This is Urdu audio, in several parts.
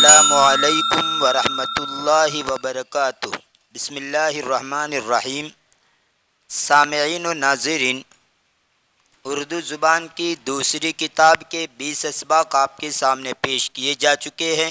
السلام علیکم ورحمۃ اللہ وبرکاتہ۔ بسم اللہ الرحمن الرحیم۔ سامعین و ناظرین، اردو زبان کی دوسری کتاب کے 20 اسباق آپ کے سامنے پیش کیے جا چکے ہیں۔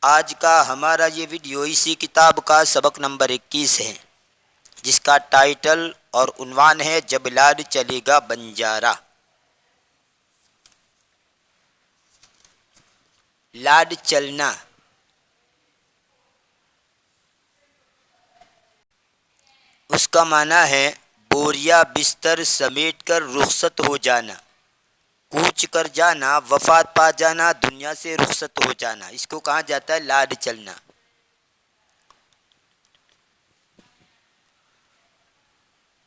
آج کا ہمارا یہ ویڈیو اسی کتاب کا سبق نمبر 21 ہے، جس کا ٹائٹل اور عنوان ہے جب لاڈ چلے گا بنجارہ۔ لاڈ چلنا، اس کا معنی ہے بوریا بستر سمیٹ کر رخصت ہو جانا، کوچ کر جانا، وفات پا جانا، دنیا سے رخصت ہو جانا، اس کو کہا جاتا ہے لاڈ چلنا۔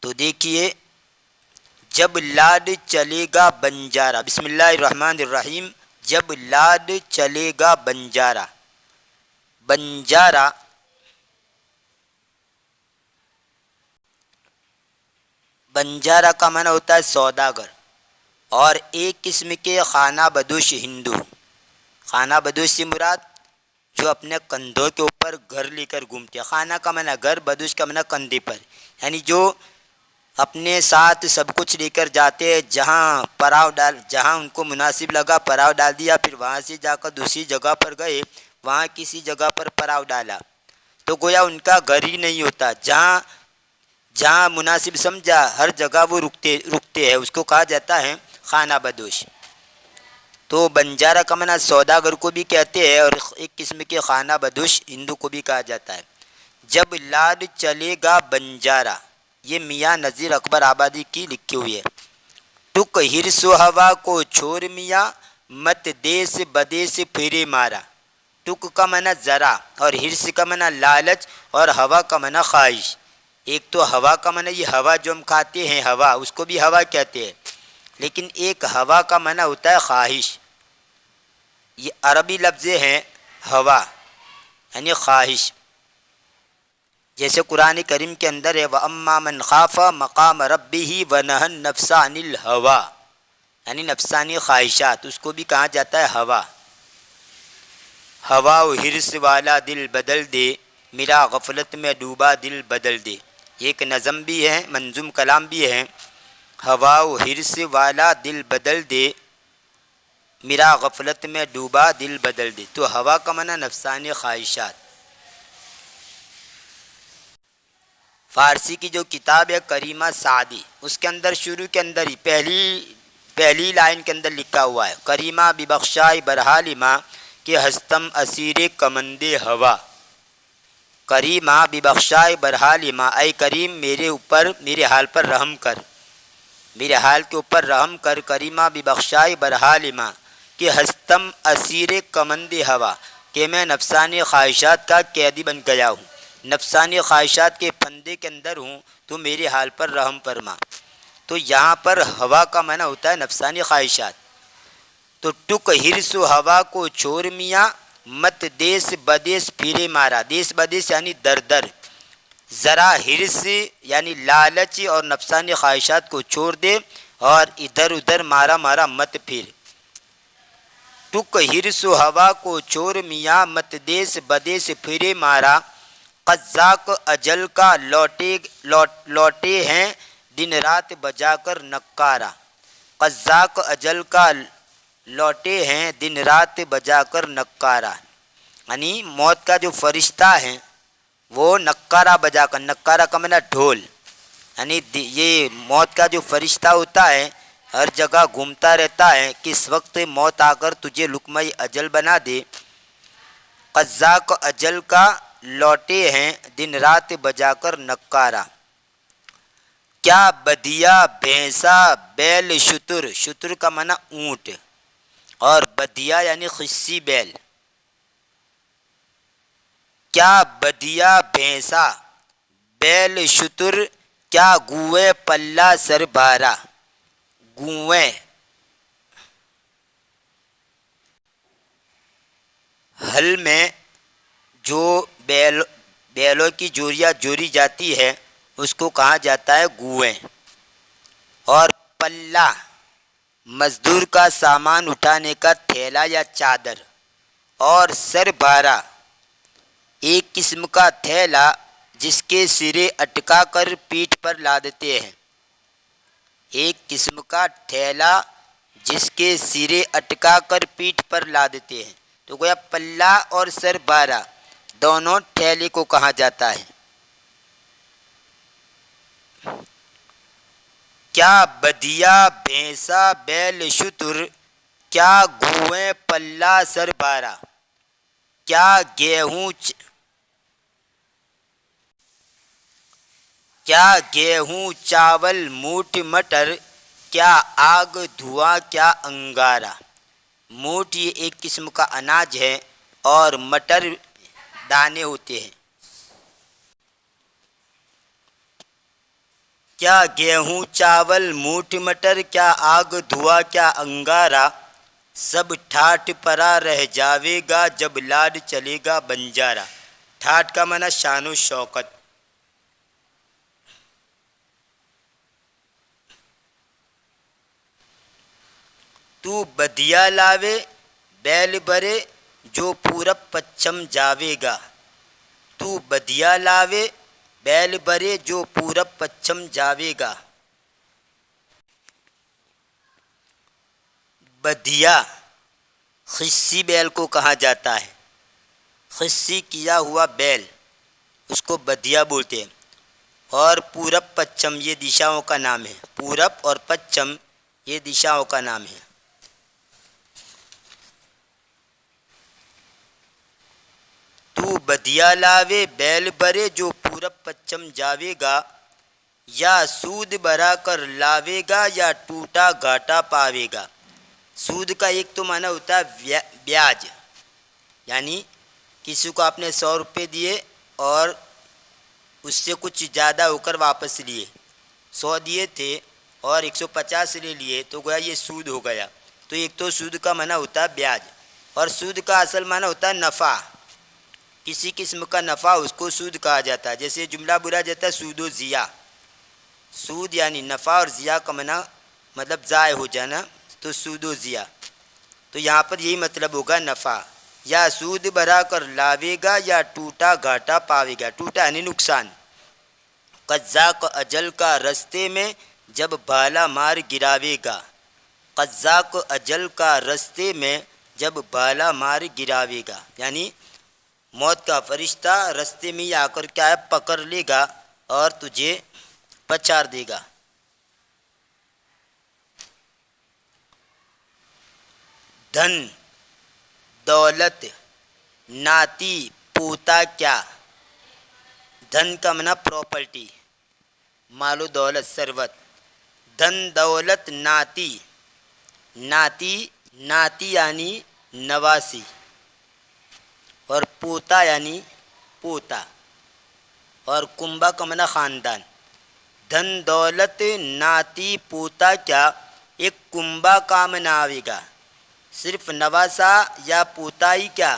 تو دیکھیے، جب لاڈ چلے گا بنجارہ، بسم اللہ الرحمن الرحیم، جب لاڈ چلے گا بنجارہ۔ بنجارہ بنجارہ کا معنی ہوتا ہے سوداگر، اور ایک قسم کے خانہ بدوش ہندو۔ خانہ بدوش سے مراد جو اپنے کندھوں کے اوپر گھر لے کر گھومتے ہیں۔ خانہ کا معنی گھر، بدوش کا معنی کندھے پر، یعنی جو اپنے ساتھ سب کچھ لے کر جاتے ہیں، جہاں ان کو مناسب لگا پڑاؤ ڈال دیا، پھر وہاں سے جا کر دوسری جگہ پر گئے، وہاں کسی جگہ پر پڑاؤ ڈالا، تو گویا ان کا گھر ہی نہیں ہوتا۔ جہاں مناسب سمجھا ہر جگہ وہ رکتے ہیں، اس کو کہا جاتا ہے خانہ بدوش۔ تو بنجارہ کا معنی سوداگر کو بھی کہتے ہیں، اور ایک قسم کے خانہ بدوش ہندو کو بھی کہا جاتا ہے۔ جب لاڈ چلے گا بنجارہ، یہ میاں نذیر اکبر آبادی کی لکھی ہوئی ہے۔ ٹک ہرس و ہوا کو چھوڑ میاں، مت دیس بدیس پھرے مارا۔ ٹک کا معنی ذرا، اور ہرس کا معنی لالچ، اور ہوا کا معنی خواہش۔ ایک تو ہوا کا معنی یہ ہوا جو ہم کھاتے ہیں، ہوا، اس کو بھی ہوا کہتے ہیں، لیکن ایک ہوا کا معنی ہوتا ہے خواہش۔ یہ عربی لفظ ہیں ہوا، یعنی خواہش۔ جیسے قرآن کریم کے اندر ہے وَأَمَّا مَنْ خَافَ مَقَامَ رَبِّهِ وَنَهَى النَّفْسَ عَنِ الْهَوَىٰ، یعنی نفسانی خواہشات، اس کو بھی کہا جاتا ہے ہوا۔ ہوا و ہرس والا دل بدل دے، میرا غفلت میں ڈوبا دل بدل دے۔ ایک نظم بھی ہے، منظوم کلام بھی ہے، ہوا و ہرس والا دل بدل دے، میرا غفلت میں ڈوبا دل بدل دے۔ تو ہوا کا معنی نفسانی خواہشات۔ فارسی کی جو کتاب ہے کریمہ سعدی، اس کے اندر شروع کے اندر ہی پہلی لائن کے اندر لکھا ہوا ہے کریمہ ببخشائے برحال ماں کہ ہستم اسیر کمند ہوا۔ کریمہ ببخشائے برحال ماں، اے کریم میرے حال پر رحم کر، میرے حال کے اوپر رحم کر۔ کریمہ ببخشائے برحال ماں کہ ہستم اسیر کمند ہوا، کہ میں نفسانی خواہشات کا قیدی بن گیا ہوں، نفسانی خواہشات کے پھندے کے اندر ہوں، تو میرے حال پر رحم فرما۔ تو یہاں پر ہوا کا معنی ہوتا ہے نفسانی خواہشات۔ تو ٹک ہرس و ہوا کو چھوڑ میاں، مت دیس بدیس پھرے مارا۔ دیس بدیس یعنی در در، ذرا ہرس یعنی لالچ اور نفسانی خواہشات کو چھوڑ دے، اور ادھر ادھر مارا مت پھر۔ ٹک ہرس و ہوا کو چھوڑ میاں، مت دیس بدیس پھرے مارا۔ قزاق اجل کا لوٹے ہیں دن رات بجا کر نکارا۔ قزاق اجل کا لوٹے ہیں دن رات بجا کر نکارا، یعنی موت کا جو فرشتہ ہے وہ نکارہ بجا کر، نکارہ کا معنی ڈھول، یعنی یہ موت کا جو فرشتہ ہوتا ہے ہر جگہ گھومتا رہتا ہے، کس وقت موت آ کر تجھے لقمہ اجل بنا دے۔ قزاق اجل کا لوٹے ہیں دن رات بجا کر نکارہ۔ کیا بدیا بھینسا بیل شتر، شتر کا معنی اونٹ، اور بدیا یعنی خصی بیل۔ کیا بدیا بھینسا بیل شتر، کیا گوئے پلہ سر بھارا۔ گوئے ہل میں جو بیلوں کی جوریاں جوڑی جاتی ہے اس کو کہا جاتا ہے گوئیں۔ اور پلہ مزدور کا سامان اٹھانے کا تھیلا یا چادر، اور سر بھارا، ایک قسم کا تھیلا جس کے سرے اٹکا کر پیٹھ پر لادتے ہیں، ایک قسم کا تھیلا جس کے سرے اٹکا کر پیٹھ پر لادتے ہیں. تو گویا پلہ اور سر بھارا دونوں تھیلے کو کہا جاتا ہے. کیا بدیا بھینسا بیل شتر، کیا گوئیں پلہ سر بھارا، کیا گیہوں چاول موٹ مٹر، کیا آگ دھواں کیا انگارا. موٹ یہ ایک قسم کا اناج ہے اور مٹر دانے ہوتے ہیں. کیا گیہوں چاول موٹ مٹر، کیا آگ دھواں کیا انگارا، سب ٹھاٹ پرا رہ جاوے گا جب لاڈ چلے گا بنجارا. ٹھاٹ کا معنی شان و شوکت. تو بدیا لاوے بیل برے جو پورب پچھم جاوے گا. تو بدیا لاوے بیل برے جو پورب پچھم جاوے گا. بدیا خصی بیل کو کہا جاتا ہے. خصی کیا ہوا بیل اس کو بدیا بولتے ہیں. اور پورب پچھم یہ دشاؤں کا نام ہے. پورب اور پچھم یہ دشاؤں کا نام ہے. تو بدیا لاوے بیل برے جو پورب پچھم جاوے گا، یا سود بھرا کر لاوے گا یا ٹوٹا گھاٹا پاوے گا. سود کا ایک تو معنی ہوتا ہے بیاج، یعنی کسی کو آپ نے 100 روپے دیے اور اس سے کچھ زیادہ ہو کر واپس لیے. 100 دیے تھے اور 150 لے لیے تو گویا یہ سود ہو گیا. تو ایک تو سود کا معنی ہوتا ہے بیاج، اور سود کا اصل معنی ہوتا ہے نفع. کسی قسم کا نفع اس کو سود کہا جاتا ہے. جیسے جملہ بولا جاتا ہے سود و ضیاء. سود یعنی نفع اور ضیاء کا معنی مطلب ضائع ہو جانا، تو سود و ضیاء. تو یہاں پر یہی مطلب ہوگا نفع. یا سود بھرا کر لاوے گا یا ٹوٹا گھاٹا پاوے گا. ٹوٹا یعنی نقصان. قزاق اجل کا رستے میں جب بھالا مار گراوے گا. قزاق اجل کا رستے میں جب بھالا مار گراوے گا، یعنی موت کا فرشتہ رستے میں ہی آ کر کیا ہے پکڑ لے گا اور تجھے پچار دے گا. دھن دولت ناتی پوتا کیا. دھن کا معنی پراپرٹی، مال و دولت، ثروت. دھن دولت ناتی، ناتی یعنی نواسی، اور پوتا یعنی پوتا، اور کنبا کا معنی خاندان. دھن دولت ناتی پوتا کیا، ایک کنبا کام نہ آئے گا. صرف نواسا یا پوتا ہی کیا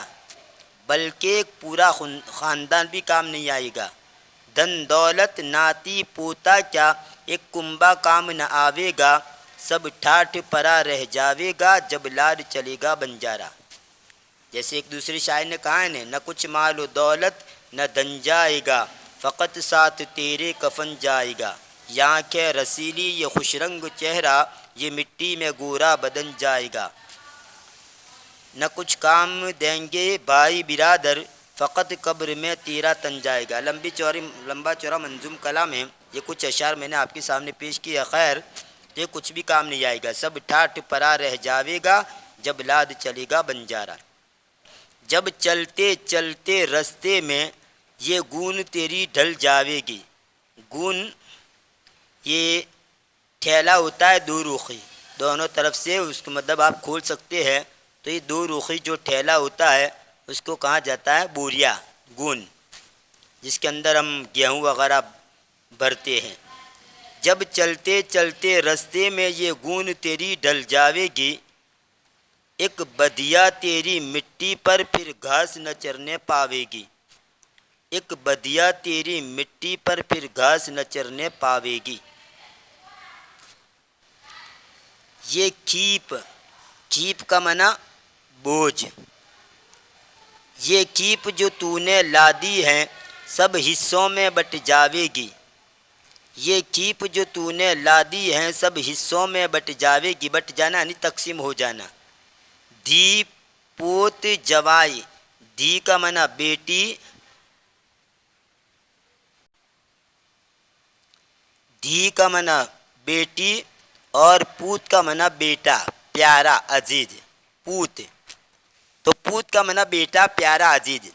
بلکہ ایک پورا خاندان بھی کام نہیں آئے گا. دھن دولت ناتی پوتا کیا، ایک کنبا کام نہ آوے گا. سب ٹھاٹ پرا رہ جاوے گا جب لاڈ چلے گا بنجارا. جیسے ایک دوسرے شاعر نے کہا ہے نہ کچھ مال و دولت نہ دھن جائے گا، فقط ساتھ تیرے کفن جائے گا. یہ آنکھیں رسیلی یہ خوش رنگ چہرہ، یہ مٹی میں گورا بدن جائے گا. نہ کچھ کام دیں گے بھائی برادر، فقط قبر میں تیرا تن جائے گا. لمبا چوڑا منظوم کلام ہے. یہ کچھ اشعار میں نے آپ کے سامنے پیش کیا. خیر یہ کچھ بھی کام نہیں آئے گا. سب ٹھاٹ پرا رہ جاوے گا جب لاد چلے گا بنجارا. جب چلتے چلتے رستے میں یہ گون تیری ڈھل جاوے گی. گون یہ ٹھیلا ہوتا ہے دو رخی، دونوں طرف سے اس کو مطلب آپ کھول سکتے ہیں. تو یہ دو رخی جو ٹھیلا ہوتا ہے اس کو کہا جاتا ہے بوریا، گون، جس کے اندر ہم گیہوں وغیرہ بھرتے ہیں. جب چلتے چلتے رستے میں یہ گون تیری ڈل جاوے گی، ایک بدیا تیری مٹی پر پھر گھاس نہ چرنے پاوے گی. ایک بدیا تیری مٹی پر پھر گھاس نہ چرنے پاوے گی. یہ کھیپ، کھیپ کا معنی بوجھ. یہ کیپ جو تو نے لادی ہیں سب حصوں میں بٹ جاوے گی، یہ کیپ جو تو نے لادی ہیں سب حصوں میں بٹ جاوے گی، بٹ جانا یعنی تقسیم ہو جانا۔ دھی پوت جوائی، دھی کا معنی بیٹی، دھی کا معنی بیٹی اور پوت کا معنی بیٹا پیارا عزیز، پوت تو پوت کا معنی بیٹا پیارا عزیز۔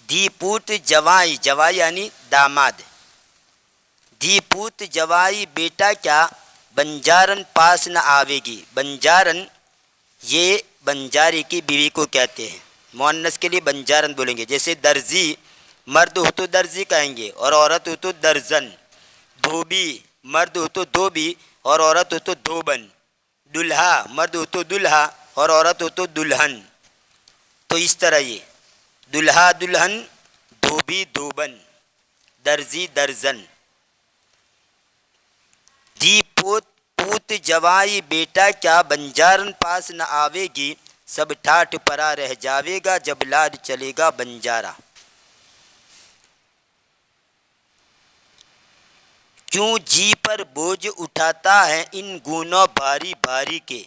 دھی پوت جوائی، جوائی یعنی داماد، دھی پوت جوائی بیٹا کیا بنجارن پاس نہ آوے گی، بنجارن یہ بنجاری کی بیوی کو کہتے ہیں، مؤنث کے لیے بنجارن بولیں گے، جیسے درزی مرد ہو تو درزی کہیں گے اور عورت ہو تو درزن، دھوبی مرد ہو تو دھوبی اور عورت ہو تو دھوبن، دلہا مرد ہو تو دلہا اور عورت ہو تو دلہن۔ تو اس طرح یہ دلہا دلہن، دھوبی دھوبن، درزی درزن۔ دی پوت پوت جوائی بیٹا کیا بنجارن پاس نہ آوے گی، سب ٹھاٹ پرا رہ جاوے گا جب لاڈ چلے گا بنجارا۔ کیوں جی پر بوجھ اٹھاتا ہے ان گونوں بھاری بھاری کے،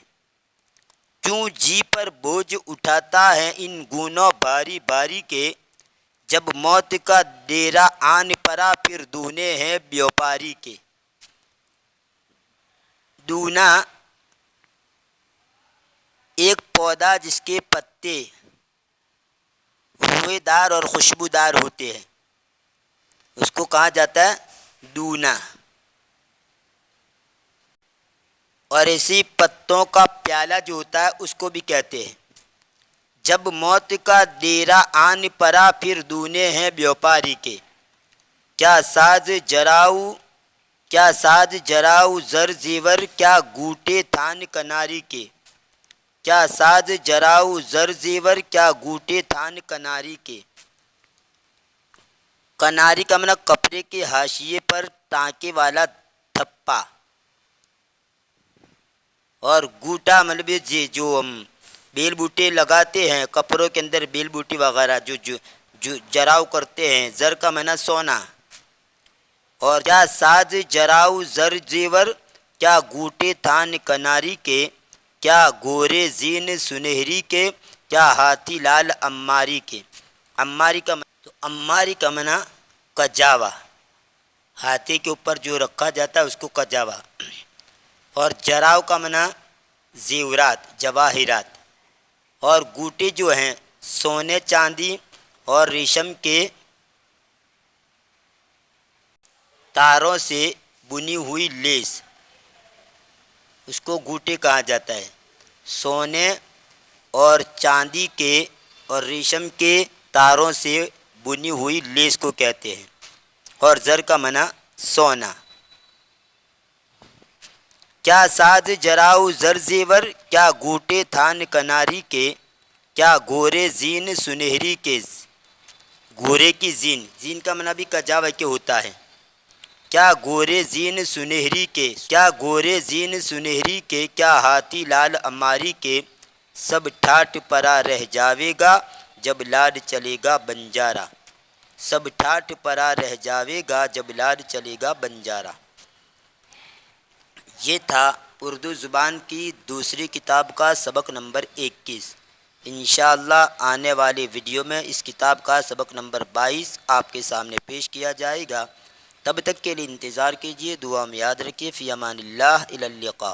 کیوں جی پر بوجھ اٹھاتا ہے ان گونوں بھاری بھاری کے، جب موت کا ڈیرا آن پڑا پھر دونے ہیں بیوپاری کے۔ دونا ایک پودا جس کے پتے روئے دار اور خوشبودار ہوتے ہیں، اس کو کہا جاتا ہے دونا، اور اسی پتوں کا پیالہ جو ہوتا ہے اس کو بھی کہتے ہیں۔ جب موت کا ڈیرا آن پڑا پھر دونے ہیں بیوپاری کے، کیا ساز جراؤ، کیا ساز جراؤ زر زیور، کیا گوٹے تھان کناری کے، کیا ساز جراؤ زر زیور، کیا گوٹے تھان کناری کے۔ کناری کا معنی کپڑے کے حاشیے پر ٹانکے والا تھپا، اور گوٹا مطلب جو ہم بیل بوٹے لگاتے ہیں کپڑوں کے اندر، بیل بوٹی وغیرہ جو جراؤ کرتے ہیں، زر کا معنی سونا۔ اور کیا ساز جراؤ زر زیور، کیا گوٹے تھان کناری کے، کیا گورے زین سنہری کے، کیا ہاتھی لال اماری کے۔ اماری کا تو اماری کا معنی کجاوا، ہاتھی کے اوپر جو رکھا جاتا ہے اس کو کجاوا، اور جراؤ کا معنی زیورات جواہرات، اور گوٹے جو ہیں سونے چاندی اور ریشم کے تاروں سے بنی ہوئی لیس، اس کو گوٹے کہا جاتا ہے۔ سونے اور چاندی کے اور ریشم کے تاروں سے بنی ہوئی لیس کو کہتے ہیں، اور زر کا معنی سونا۔ کیا ساز جراؤ زر زیور، کیا گوٹے تھان کناری کے، کیا گورے زین سنہری کے، گورے کی زین، زین کا معنی بھی کجاوا کے ہوتا ہے، کیا گورے زین سنہری کے، کیا گورے زین سنہری کے، کیا ہاتھی لال اماری کے، سب ٹھاٹ پرا رہ جاوے گا جب لاڈ چلے گا بنجارا، سب ٹھاٹ پرا رہ جاوے گا جب لاڈ چلے گا بنجارا۔ یہ تھا اردو زبان کی دوسری کتاب کا سبق نمبر 21۔ انشاءاللہ آنے والی ویڈیو میں اس کتاب کا سبق نمبر 22 آپ کے سامنے پیش کیا جائے گا۔ تب تک کے لیے انتظار کیجیے، دعا میں یاد رکھیے، فی امان اللہ، الی اللقاء۔